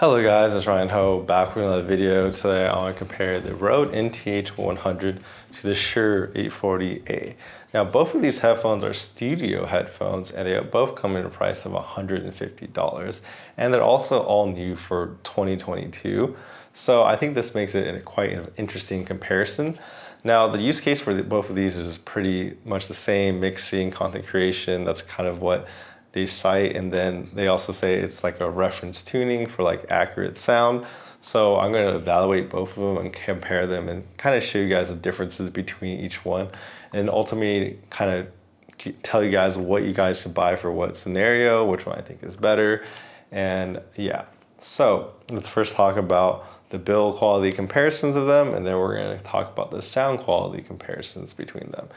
Hello guys, it's Ryan Ho back with another video. Today I want to compare the Rode NTH100 to the Shure 840a. Now both of these headphones are studio headphones and they both come in a price of $150, and they're also all new for 2022. So I think this makes it quite an interesting comparison. Now the use case for both of these is pretty much the same: mixing, content creation. That's kind of what they cite, and then they also say it's like a reference tuning for like accurate sound. So I'm going to evaluate both of them and compare them and kind of show you guys the differences between each one, and ultimately kind of tell you guys what you guys should buy for what scenario, which one I think is better. And yeah, so let's first talk about the build quality comparisons of them, and then we're going to talk about the sound quality comparisons between them.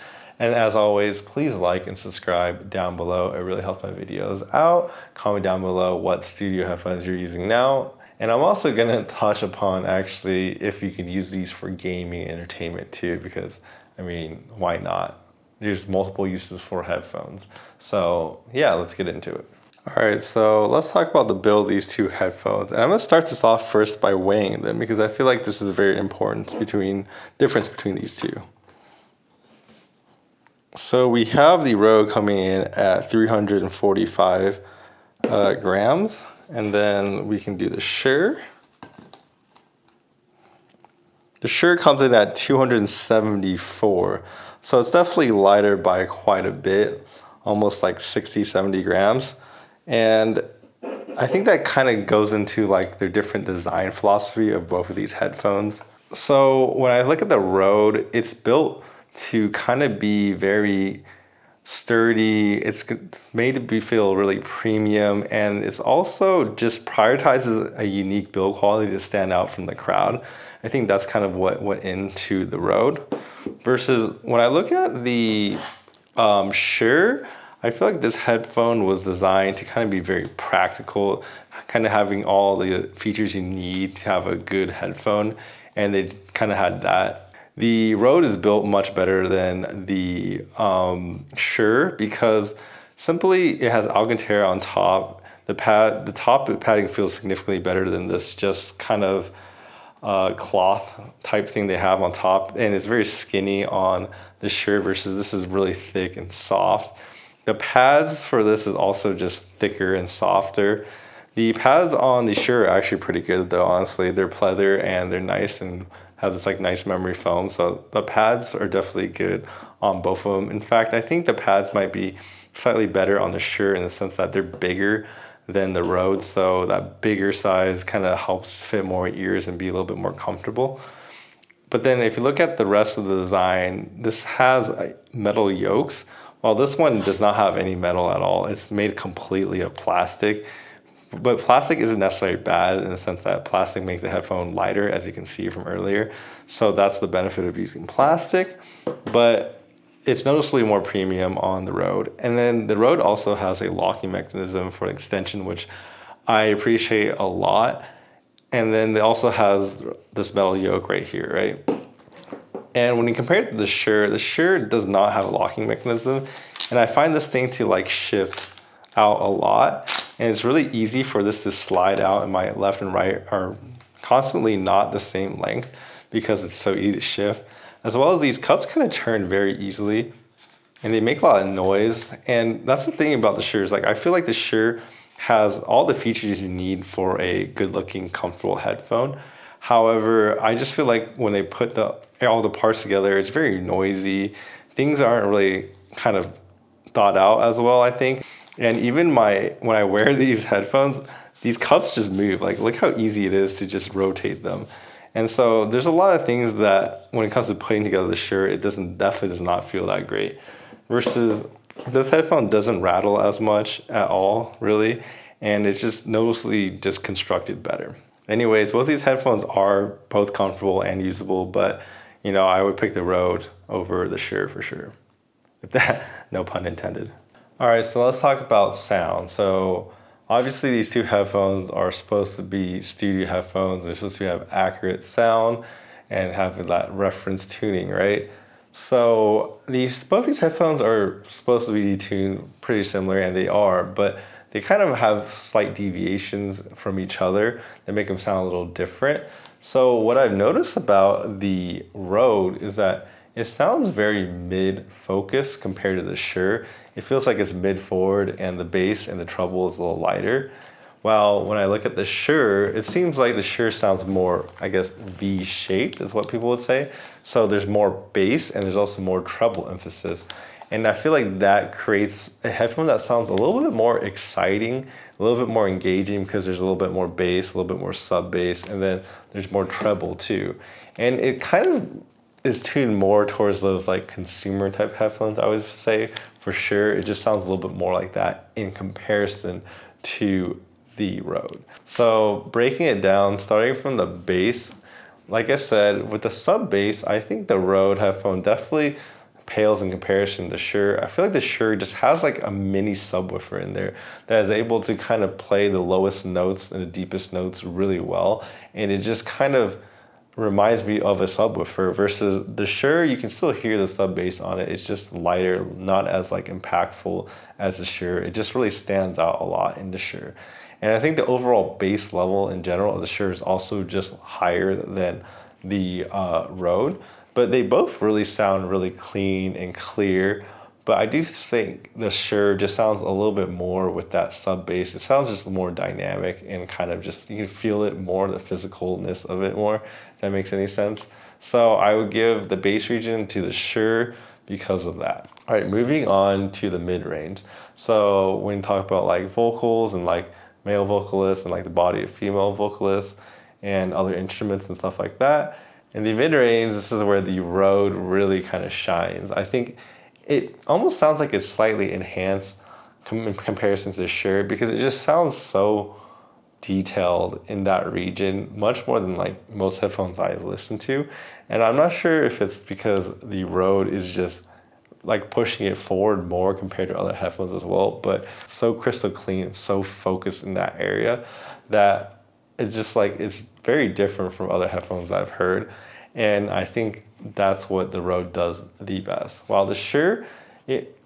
And as always, please like and subscribe down below. It really helps my videos out. Comment down below what studio headphones you're using now. And I'm also going to touch upon actually if you can use these for gaming and entertainment too, because I mean, why not? There's multiple uses for headphones. So yeah, let's get into it. All right, so let's talk about the build of these two headphones. And I'm gonna start this off first by weighing them, because I feel like this is very important difference between these two. So we have the Rode coming in at 345 grams, and then we can do the Shure. The Shure comes in at 274, so it's definitely lighter by quite a bit, almost like 60, 70 grams. And I think that kind of goes into like their different design philosophy of both of these headphones. So when I look at the Rode, it's built to kind of be very sturdy. It's made to feel really premium, and it's also just prioritizes a unique build quality to stand out from the crowd. I think that's kind of what went into the Rode. Versus when I look at the Shure, I feel like this headphone was designed to kind of be very practical, kind of having all the features you need to have a good headphone, and they kind of had that. The Rode is built much better than the Shure because simply it has Alcantara on top. The top padding feels significantly better than this just kind of cloth type thing they have on top, and it's very skinny on the Shure versus this is really thick and soft. The pads for this is also just thicker and softer. The pads on the Shure are actually pretty good though, honestly. They're pleather and they're nice and have this like nice memory foam. So the pads are definitely good on both of them. In fact, I think the pads might be slightly better on the Shure in the sense that they're bigger than the Rode. So that bigger size kind of helps fit more ears and be a little bit more comfortable. But then if you look at the rest of the design, this has metal yokes, while this one does not have any metal at all. It's made completely of plastic. But plastic isn't necessarily bad in the sense that plastic makes the headphone lighter, as you can see from earlier. So that's the benefit of using plastic, but it's noticeably more premium on the Rode. And then the Rode also has a locking mechanism for extension, which I appreciate a lot. And then it also has this metal yoke right here, right? And when you compare it to the Shure does not have a locking mechanism. And I find this thing to like shift out a lot. And it's really easy for this to slide out, and my left and right are constantly not the same length because it's so easy to shift. As well as these cups kind of turn very easily and they make a lot of noise. And that's the thing about the Shure, is like I feel like the Shure has all the features you need for a good looking, comfortable headphone. However, I just feel like when they put all the parts together, it's very noisy. Things aren't really kind of thought out as well, I think. And even when I wear these headphones, these cups just move. Like, look how easy it is to just rotate them. And so there's a lot of things that when it comes to putting together the Shure, it definitely does not feel that great. Versus this headphone doesn't rattle as much at all, really. And it's just noticeably just constructed better. Anyways, both these headphones are both comfortable and usable, but you know, I would pick the Rode over the Shure for sure. If that, no pun intended. All right, so let's talk about sound. So obviously these two headphones are supposed to be studio headphones. They're supposed to have accurate sound and have that reference tuning, right? So both these headphones are supposed to be tuned pretty similar, and they are, but they kind of have slight deviations from each other that make them sound a little different. So what I've noticed about the Rode is that it sounds very mid-focus compared to the Shure. It feels like it's mid-forward and the bass and the treble is a little lighter. While when I look at the Shure, it seems like the Shure sounds more, I guess, V-shaped is what people would say. So there's more bass and there's also more treble emphasis. And I feel like that creates a headphone that sounds a little bit more exciting, a little bit more engaging because there's a little bit more bass, a little bit more sub bass, and then there's more treble too. And it kind of is tuned more towards those like consumer type headphones, I would say, for sure. It just sounds a little bit more like that in comparison to the Rode. So breaking it down, starting from the bass, like I said, with the sub bass, I think the Rode headphone definitely pales in comparison to the Shure. I feel like the Shure just has like a mini subwoofer in there that is able to kind of play the lowest notes and the deepest notes really well. And it just kind of reminds me of a subwoofer versus the Shure. You can still hear the sub bass on it. It's just lighter, not as like impactful as the Shure. It just really stands out a lot in the Shure. And I think the overall bass level in general of the Shure is also just higher than the Rode. But they both really sound really clean and clear. But I do think the Shure just sounds a little bit more with that sub bass. It sounds just more dynamic and kind of just, you can feel it more, the physicalness of it more, if that makes any sense. So I would give the bass region to the Shure because of that. All right, moving on to the mid-range. So when you talk about like vocals and like male vocalists and like the body of female vocalists and other instruments and stuff like that, in the mid-range, this is where the Rode really kind of shines. I think it almost sounds like it's slightly enhanced in comparison to the Shure because it just sounds so detailed in that region, much more than like most headphones I listen to. And I'm not sure if it's because the Rode is just like pushing it forward more compared to other headphones as well, but so crystal clean, so focused in that area that it's just like, it's very different from other headphones I've heard. And I think that's what the Rode does the best. While the Shure,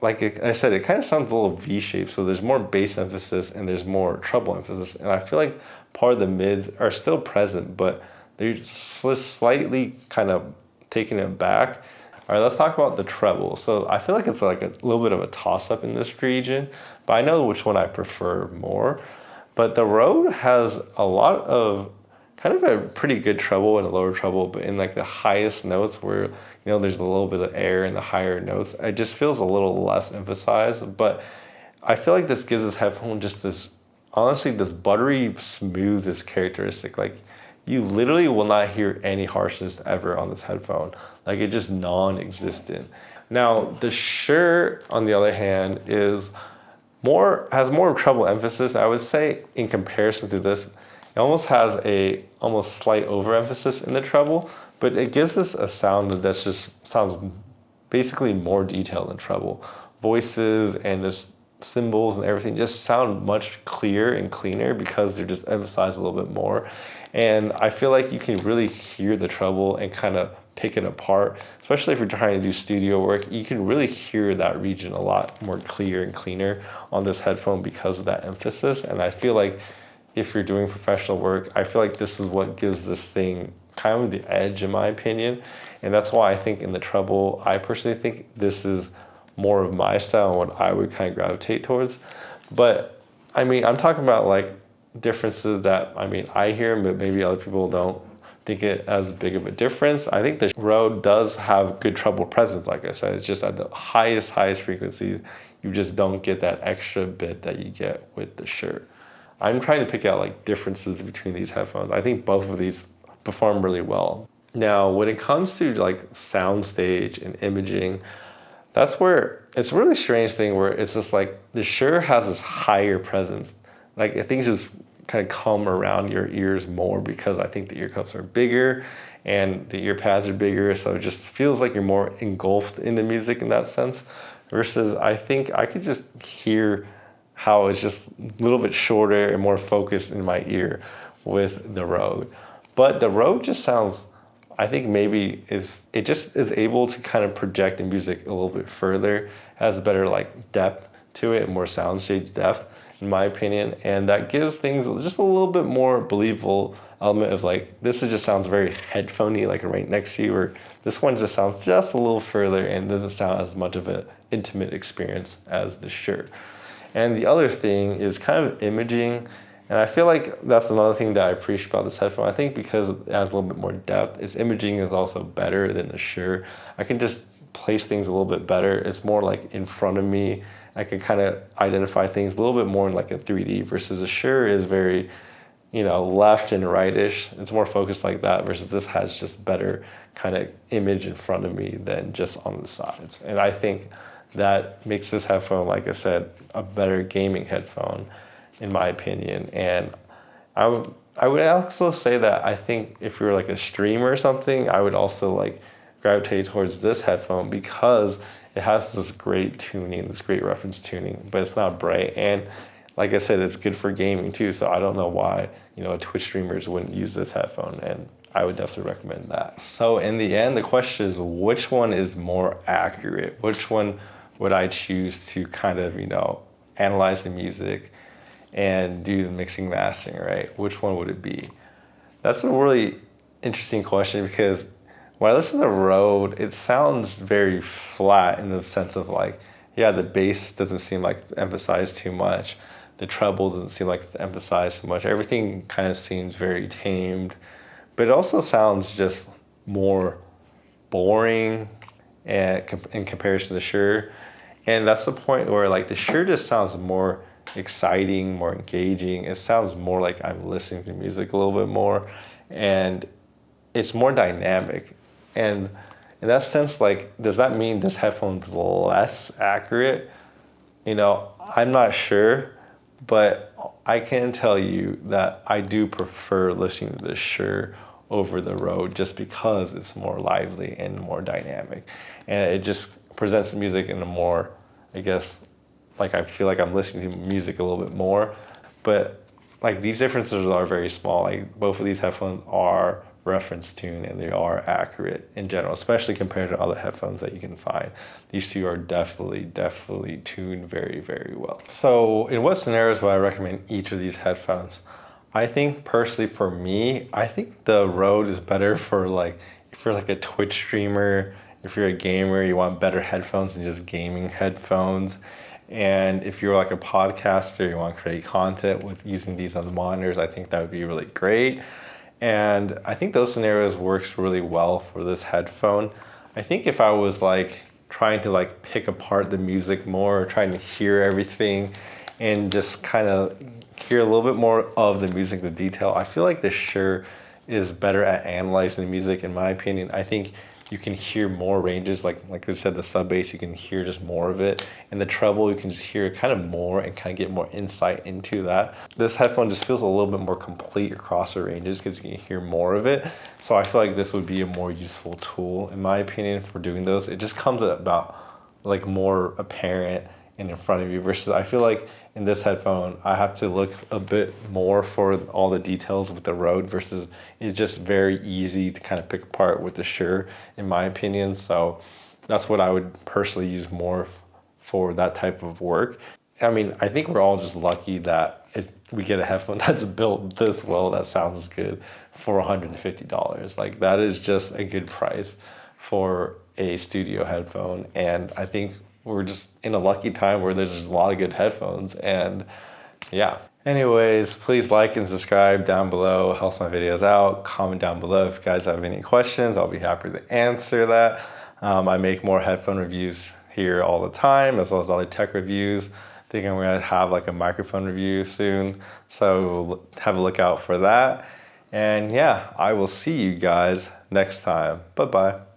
like I said, it kind of sounds a little V-shaped. So there's more bass emphasis and there's more treble emphasis. And I feel like part of the mids are still present, but they're slightly kind of taking it back. All right, let's talk about the treble. So I feel like it's like a little bit of a toss-up in this region, but I know which one I prefer more. But the Rode has a lot of kind of a pretty good treble and a lower treble, but in like the highest notes where, you know, there's a little bit of air in the higher notes, it just feels a little less emphasized. But I feel like this gives this headphone just this, honestly, this buttery smooth, this characteristic. Like you literally will not hear any harshness ever on this headphone. Like it's just non-existent. Now the Shure, on the other hand, has more treble emphasis. I would say in comparison to this, it almost has a almost slight overemphasis in the treble, but it gives us a sound that just sounds basically more detailed than treble. Voices and the cymbals and everything just sound much clearer and cleaner because they're just emphasized a little bit more. And I feel like you can really hear the treble and kind of pick it apart, especially if you're trying to do studio work. You can really hear that region a lot more clear and cleaner on this headphone because of that emphasis. And I feel like if you're doing professional work, I feel like this is what gives this thing kind of the edge in my opinion. And that's why I think in the treble, I personally think this is more of my style and what I would kind of gravitate towards. But I mean, I'm talking about like differences that, I mean, I hear, but maybe other people don't think it as big of a difference. I think the Rode does have good treble presence, like I said. It's just at the highest frequencies, you just don't get that extra bit that you get with the Shure. I'm trying to pick out like differences between these headphones. I think both of these perform really well. Now, when it comes to like soundstage and imaging, that's where it's a really strange thing where it's just like the Shure has this higher presence. Like things just kind of come around your ears more because I think the ear cups are bigger and the ear pads are bigger. So it just feels like you're more engulfed in the music in that sense. Versus I think I could just hear how it's just a little bit shorter and more focused in my ear with the Rode. But the Rode just sounds, I think maybe it just is able to kind of project the music a little bit further, has better like depth to it, more soundstage depth. in my opinion, and that gives things just a little bit more believable element of like, this just sounds very headphoney, like right next to you, or this one just sounds just a little further and doesn't sound as much of an intimate experience as the Shure. And the other thing is kind of imaging. And I feel like that's another thing that I appreciate about this headphone. I think because it has a little bit more depth, its imaging is also better than the Shure. I can just place things a little bit better. It's more like in front of me. I can kind of identify things a little bit more in like a 3D versus a Shure is very, left and right-ish. It's more focused like that versus this has just better kind of image in front of me than just on the sides. And I think that makes this headphone, like I said, a better gaming headphone, in my opinion. And I would also say that I think if you're like a streamer or something, I would also like gravitate towards this headphone because it has this great tuning, this great reference tuning, but it's not bright. And like I said, it's good for gaming too. So I don't know why, Twitch streamers wouldn't use this headphone, and I would definitely recommend that. So in the end, the question is, which one is more accurate? Which one would I choose to kind of, analyze the music and do the mixing mastering, right? Which one would it be? That's a really interesting question because when I listen to Rode, it sounds very flat in the sense of like, yeah, the bass doesn't seem like emphasized too much. The treble doesn't seem like it's emphasized too much. Everything kind of seems very tamed, but it also sounds just more boring and in comparison to the Shure. And that's the point where like the Shure just sounds more exciting, more engaging. It sounds more like I'm listening to music a little bit more, and it's more dynamic. And in that sense, like, does that mean this headphone's less accurate? I'm not sure, but I can tell you that I do prefer listening to the Shure over the Rode just because it's more lively and more dynamic. And it just presents the music in a more, I guess, like I feel like I'm listening to music a little bit more. But like these differences are very small. Like both of these headphones are reference tuned and they are accurate in general, especially compared to other headphones that you can find. These two are definitely tuned very, very well. So in what scenarios would I recommend each of these headphones? I think personally for me, I think the Rode is better for like, if you're like a Twitch streamer, if you're a gamer, you want better headphones than just gaming headphones. And if you're like a podcaster, you want to create content with using these on the monitors, I think that would be really great. And I think those scenarios works really well for this headphone. I think if I was like trying to like pick apart the music more, or trying to hear everything and just kind of hear a little bit more of the music, the detail, I feel like the Shure is better at analyzing the music in my opinion. I think you can hear more ranges, like I said, the sub bass, you can hear just more of it. And the treble, you can just hear kind of more and kind of get more insight into that. This headphone just feels a little bit more complete across the ranges because you can hear more of it. So I feel like this would be a more useful tool, in my opinion, for doing those. It just comes about like more apparent and in front of you versus I feel like in this headphone, I have to look a bit more for all the details with the Rode versus it's just very easy to kind of pick apart with the Shure, in my opinion. So that's what I would personally use more for that type of work. I mean, I think we're all just lucky that we get a headphone that's built this well, that sounds good for $150. Like that is just a good price for a studio headphone. And I think we're just in a lucky time where there's just a lot of good headphones. And yeah. Anyways, please like and subscribe down below. It helps my videos out. Comment down below if you guys have any questions. I'll be happy to answer that. I make more headphone reviews here all the time, as well as other tech reviews. I think I'm gonna have like a microphone review soon. So have a look out for that. And yeah, I will see you guys next time. Bye-bye.